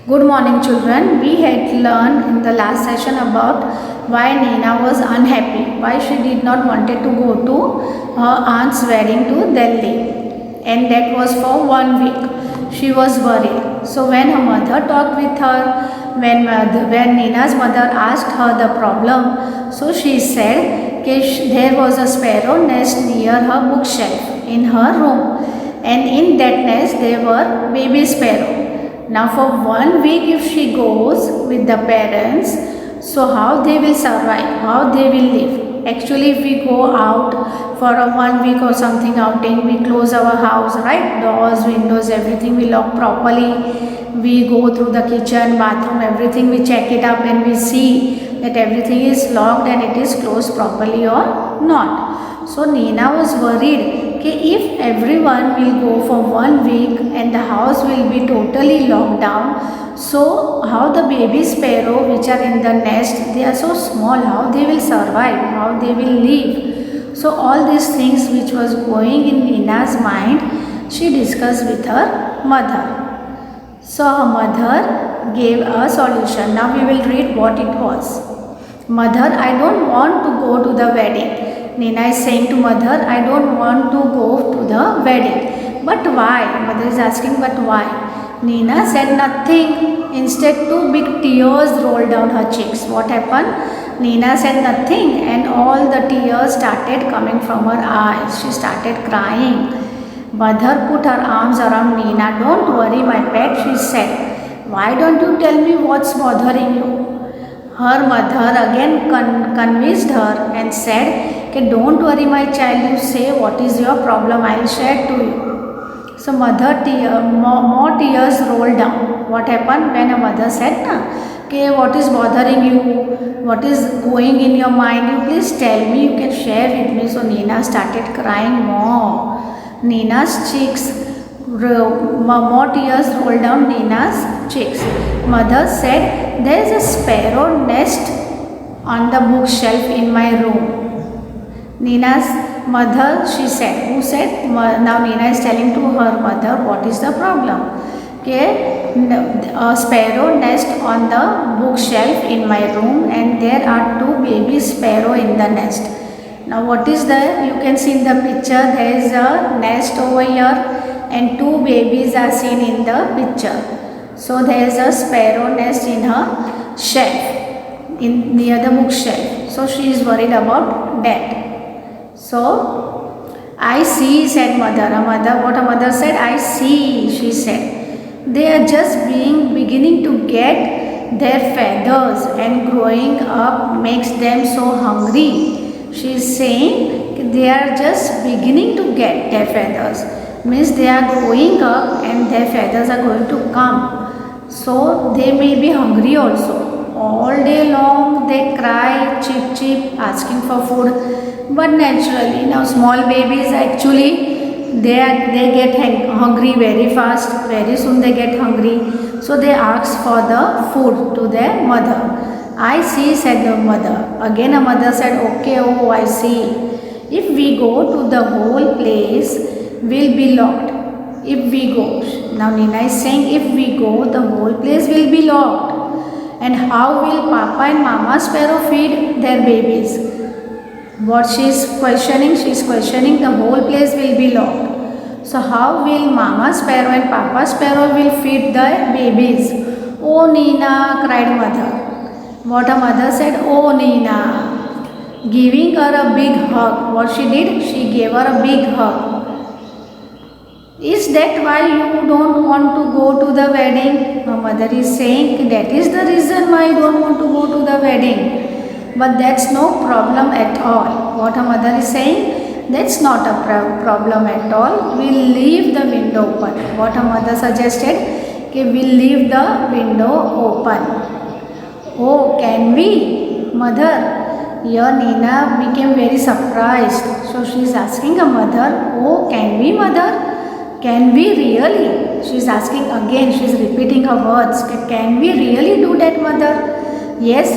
Good morning, children. We had learned in the last session about why Nina was unhappy, why she did not wanted to go to her aunt's wedding to Delhi, and that was for 1 week. She was worried. So when her mother talked with her, when Nina's mother asked her the problem, so she said there was a sparrow nest near her bookshelf in her room, and in that nest there were baby sparrow. Now for 1 week if she goes with the parents, so how they will survive, how they will live. Actually if we go out for a 1 week or something outing, we close our house, right? Doors, windows, everything we lock properly. We go through the kitchen, bathroom, everything we check it up and we see that everything is locked and it is closed properly or not. So Nina was worried if everyone will go for 1 week and the house will be totally locked down, so how the baby sparrow which are in the nest, they are so small, how they will survive, how they will live. So all these things which was going in Nina's mind, she discussed with her mother. So her mother gave a solution. Now we will read what it was. Mother, I don't want to go to the wedding. Nina is saying to mother, I don't want to go to the wedding. But why? Mother is asking, but why? Nina said nothing. Instead, two big tears rolled down her cheeks. What happened? Nina said nothing and all the tears started coming from her eyes. She started crying. Mother put her arms around Nina. Don't worry, my pet, she said. Why don't you tell me what's bothering you? Her mother again convinced her and said, okay, don't worry my child, you say what is your problem, I will share to you. So mother more tears rolled down. What happened when a mother said, okay, what is bothering you, what is going in your mind, you please tell me, you can share with me. So Nina started crying more. Nina's cheeks, more tears rolled down Nina's cheeks. Mother said, there is a sparrow nest on the bookshelf in my room. Nina's mother, she said, who said? Now Nina is telling to her mother what is the problem. Okay, a sparrow nest on the bookshelf in my room and there are two baby sparrow in the nest. Now what is there? You can see in the picture there is a nest over here and two babies are seen in the picture. So there is a sparrow nest in her shelf, near the bookshelf. So she is worried about that. So, I see, said mother. What a mother said, I see, she said. They are just beginning to get their feathers and growing up makes them so hungry. She is saying they are just beginning to get their feathers. Means they are growing up and their feathers are going to come. So, they may be hungry also. All day long they cry, cheep cheep, asking for food. But naturally, now small babies actually they get hungry very fast. Very soon they get hungry. So they ask for the food to their mother. I see, said the mother. Again a mother said, okay, oh I see. If we go to the whole place will be locked. If we go. Now Nina is saying if we go the whole place will be locked. And how will Papa and Mama sparrow feed their babies? What she is questioning the whole place will be locked. So how will Mama sparrow and Papa sparrow will feed the babies? Oh Nina, cried mother. What a mother said, oh Nina. Giving her a big hug. What she did? She gave her a big hug. Is that why you don't want to go to the wedding? Her mother is saying that is the reason why I don't want to go to the wedding. But that's no problem at all. What her mother is saying? That's not a problem at all. We'll leave the window open. What her mother suggested? Okay, we'll leave the window open. Oh, can we? Mother, here Nina became very surprised. So she is asking her mother, oh, can we, mother? Can we really? She is asking again, she is repeating her words. Can we really do that, mother? Yes,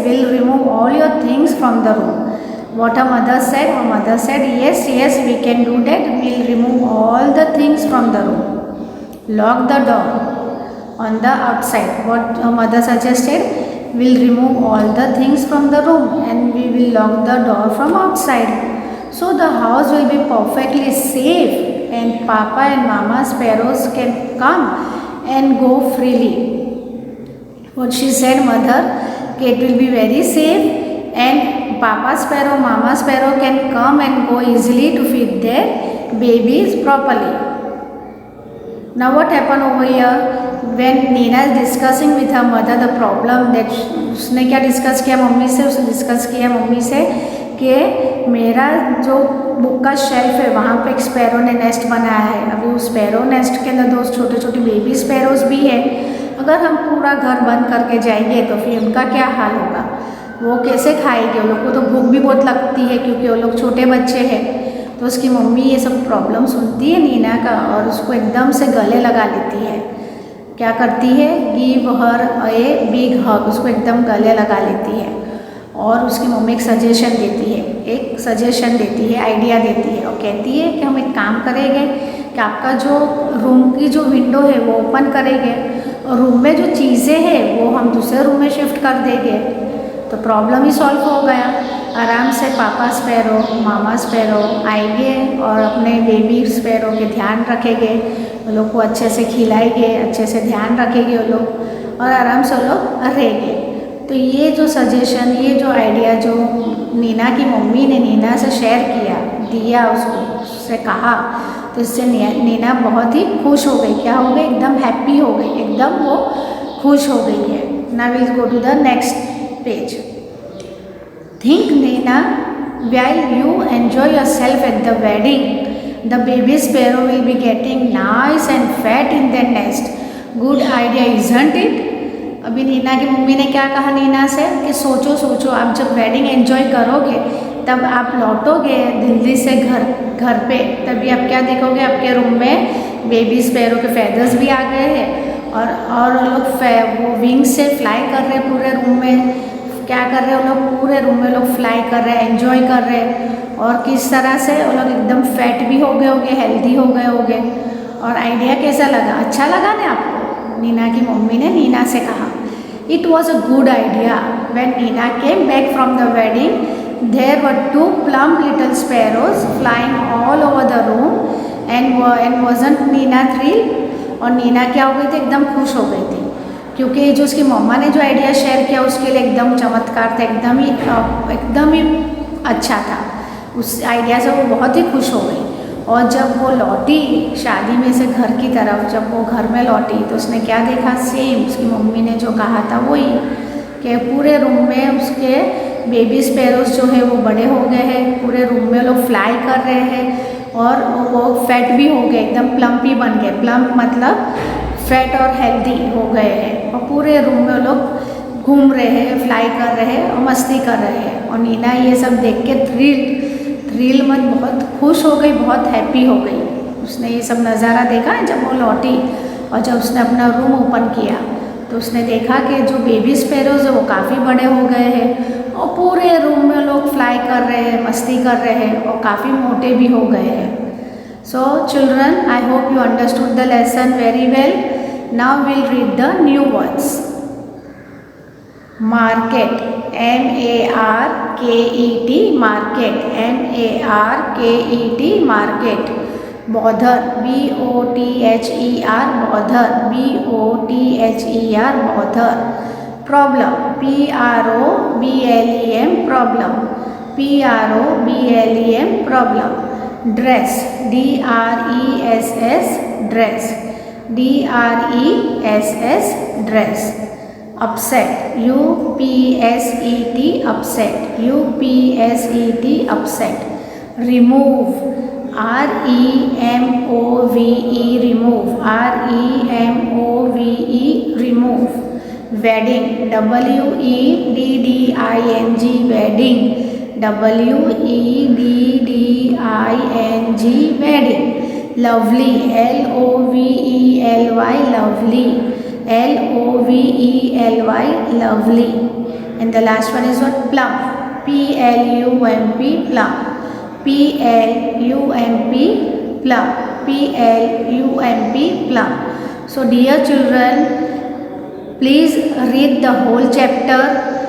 we'll remove all your things from the room. What her mother said? Her mother said, yes, we can do that. We'll remove all the things from the room. Lock the door. on the outside. What mother suggested? We'll remove all the things from the room and we will lock the door from outside. So the house will be perfectly safe and Papa and Mama sparrows can come and go freely. What she said, mother, it will be very safe and Papa sparrow, Mama sparrow can come and go easily to feed their babies properly. Now what happened over here? When Nina is discussing with her mother the problem that उसने क्या discuss किया mummy से? उसने discuss किया mummy से कि मेरा जो बुक का शेल्फ है वहाँ पे एक स्पैरो ने नेस्ट बनाया है. अभी उस स्पैरो नेस्ट के अंदर 2 छोटे छोटे बेबी स्पैरोज भी है. अगर हम पूरा घर बंद करके जाएंगे तो फिर उनका क्या हाल होगा? वो कैसे खाएंगे? उन लोग को तो भूख भी बहुत लगती है क्योंकि वो लोग छोटे बच्चे हैं. तो उसकी मम्मी ये सब प्रॉब्लम सुनती है नीना का और उसको एकदम से गले लगा लेती है. क्या करती है? गिव हर ए बिग हग, उसको एकदम गले लगा लेती है. और उसकी मम्मी एक सजेशन देती है, आइडिया देती है और कहती है कि हम एक काम करेंगे कि आपका जो रूम की जो विंडो है वो ओपन करेंगे और रूम में जो चीज़ें हैं वो हम दूसरे रूम में शिफ्ट कर देंगे. तो प्रॉब्लम ही सॉल्व हो गया. आराम से पापा स्पैरो, मामा स्पैरो आएंगे और अपने बेबी स्पैरो के ध्यान रखेंगे, वो लोग को अच्छे से खिलाएंगे, अच्छे से ध्यान रखेंगे वो लोग और आराम से वो लोग रहेंगे. तो ये जो सजेशन, ये जो आइडिया जो नीना की मम्मी ने नीना से शेयर दिया उससे कहा, तो इससे नीना बहुत ही खुश हो गई. क्या हो गई? एकदम हैप्पी हो गई, एकदम वो खुश हो गई है. Now will go to the next page. Think Nina, while you enjoy yourself at the wedding, the baby sparrow will be getting nice and fat in their nest. Good idea, isn't it? अभी नीना की mummy ने क्या कहा नीना से कि सोचो आप जब वेडिंग एंजॉय करोगे तब आप लौटोगे दिल्ली से घर पे, तभी आप क्या देखोगे? आपके रूम में बेबी स्पैरो के फेदर्स भी आ गए हैं और लोग वो विंग से फ्लाई कर रहे हैं पूरे रूम में. क्या कर रहे हैं वो लोग? पूरे रूम में लोग फ्लाई कर रहे हैं, एंजॉय कर रहे हैं. और किस तरह से वो लोग एकदम फैट भी हो गए होंगे, हेल्दी हो गए होंगे. और आइडिया कैसा लगा? अच्छा लगा ना आपको? नीना की मम्मी ने नीना से कहा it was a good idea. When Nina came back from the wedding there were 2 plump little sparrows flying all over the room and wasn't Nina thrilled? और नीना क्या हो गई थी? एकदम खुश हो गई थी क्योंकि जो उसकी मम्मा ने जो आइडिया शेयर किया उसके लिए एकदम चमत्कार था, एकदम ही अच्छा था. उस आइडिया से वो बहुत ही खुश हो गई. और जब वो लौटी शादी में से घर की तरफ, जब वो घर में लौटी तो उसने क्या देखा? सेम उसकी मम्मी ने जो कहा था वही, कि पूरे रूम में उसके बेबी स्पैरोज जो है वो बड़े हो गए हैं, पूरे रूम में लोग फ्लाई कर रहे हैं और वो फैट भी हो गए, एकदम प्लम्पी बन गए. प्लम्प मतलब फैट और हेल्दी हो गए हैं और पूरे रूम में लोग घूम रहे हैं, फ्लाई कर रहे हैं और मस्ती कर रहे हैं. और नीना ये सब देख के थ्रिल मत बहुत खुश हो गई, बहुत हैप्पी हो गई. उसने ये सब नज़ारा देखा जब वो लौटी और जब उसने अपना रूम ओपन किया तो उसने देखा कि जो बेबी स्पैरोज है वो काफ़ी बड़े हो गए हैं और पूरे रूम में लोग फ्लाई कर रहे हैं, मस्ती कर रहे हैं और काफ़ी मोटे भी हो गए हैं. So children, I hope you understood the lesson very well. Now we'll read the new words. Market, M-A-R-K-E-T, market, M-A-R-K-E-T, market. Bother, B-O-T-H-E-R, bother, B-O-T-H-E-R, bother. Problem, P-R-O-B-L-E-M, problem, P-R-O-B-L-E-M, problem. Dress, D-R-E-S-S, dress, D-R-E-S-S, dress. Upset, U-P-S-E-T, upset, U-P-S-E-T, upset. Remove, R-E-M-O-V-E, remove, R-E-M-O-V-E, remove. Wedding, W-E-D-D-I-N-G, wedding, W-E-D-D-I-N-G, wedding. Lovely, L-O-V-E-L-Y, lovely, L-O-V-E-L-Y, lovely. And the last one is what? Plump, P-L-U-M-P, plump, P-L-U-M-P, plump, P-L-U-M-P, plump. So dear children, Please read the whole chapter